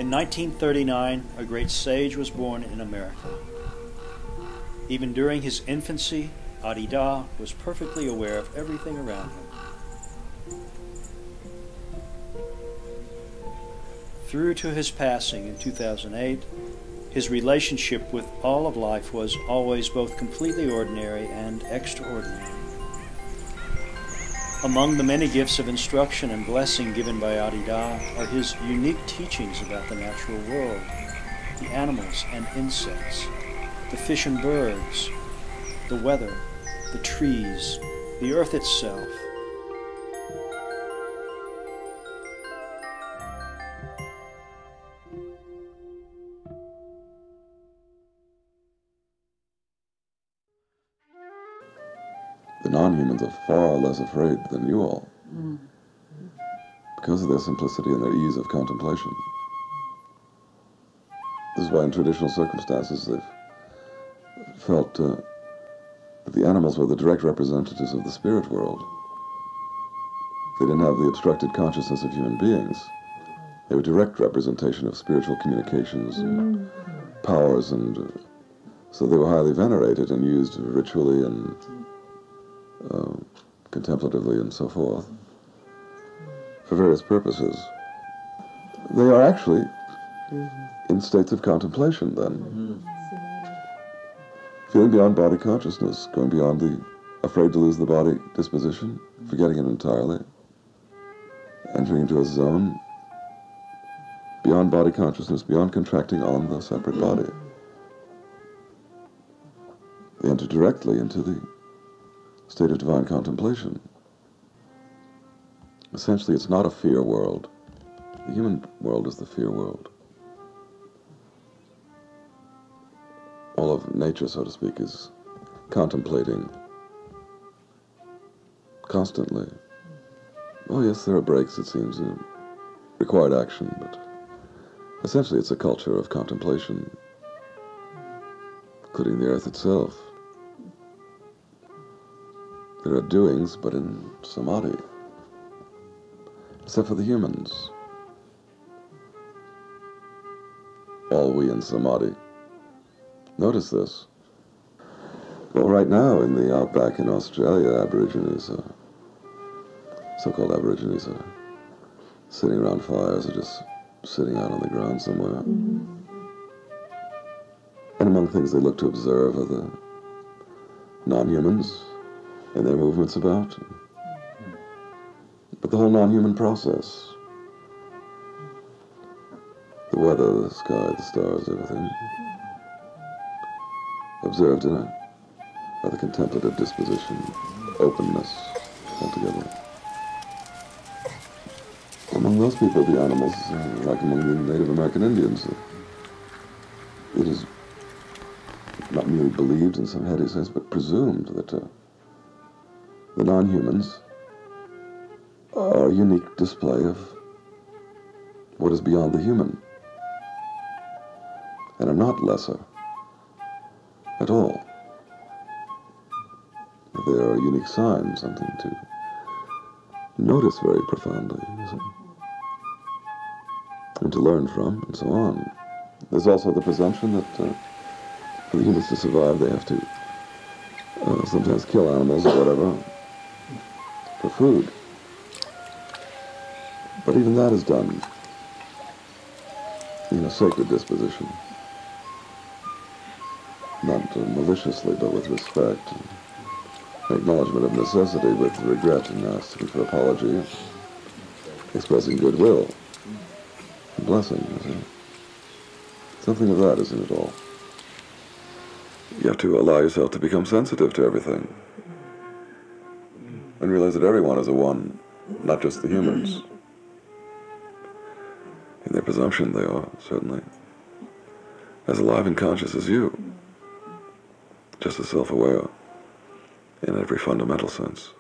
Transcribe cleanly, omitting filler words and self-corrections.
In 1939, a great sage was born in America. Even during his infancy, Adida was perfectly aware of everything around him. Through to his passing in 2008, his relationship with all of life was always both completely ordinary and extraordinary. Among the many gifts of instruction and blessing given by Adida are his unique teachings about the natural world, the animals and insects, the fish and birds, the weather, the trees, the earth itself. The non-humans are far less afraid than you all, because of their simplicity and their ease of contemplation. This is why in traditional circumstances they've felt that the animals were the direct representatives of the spirit world. They didn't have the obstructed consciousness of human beings. They were direct representation of spiritual communications and powers, and so they were highly venerated and used ritually and contemplatively and so forth for various purposes. They are actually in states of contemplation then. Feeling beyond body consciousness, going beyond the afraid to lose the body disposition, forgetting it entirely, entering into a zone beyond body consciousness, beyond contracting on the separate body. They enter directly into the state of divine contemplation. Essentially, it's not a fear world. The human world is the fear world. All of nature, so to speak, is contemplating constantly. Oh yes, there are breaks, it seems, required action, but essentially it's a culture of contemplation, including the earth itself. There are doings, but in samadhi, except for the humans. All we in samadhi. Notice this. Well, right now in the outback in Australia, Aborigines, so-called Aborigines, are sitting around fires or just sitting out on the ground somewhere. And among things they look to observe are the non-humans and their movements about. But the whole non-human process, the weather, the sky, the stars, everything, observed in a rather contemplative disposition, openness altogether. Among those people, the animals, like among the Native American Indians, it is not merely believed in some heady sense, but presumed that the non-humans are a unique display of what is beyond the human, and are not lesser at all. They are a unique sign, something to notice very profoundly, and to learn from, and so on. There's also the presumption that for the humans to survive, they have to sometimes kill animals or whatever for food. But even that is done in a sacred disposition. Not maliciously, but with respect. Acknowledgement of necessity with regret and asking for apology. Expressing goodwill. And blessing, you see. Something of that is in it all. You have to allow yourself to become sensitive to everything. And realize that everyone is a one, not just the humans. In their presumption, they are, certainly, as alive and conscious as you. Just as self-aware in every fundamental sense.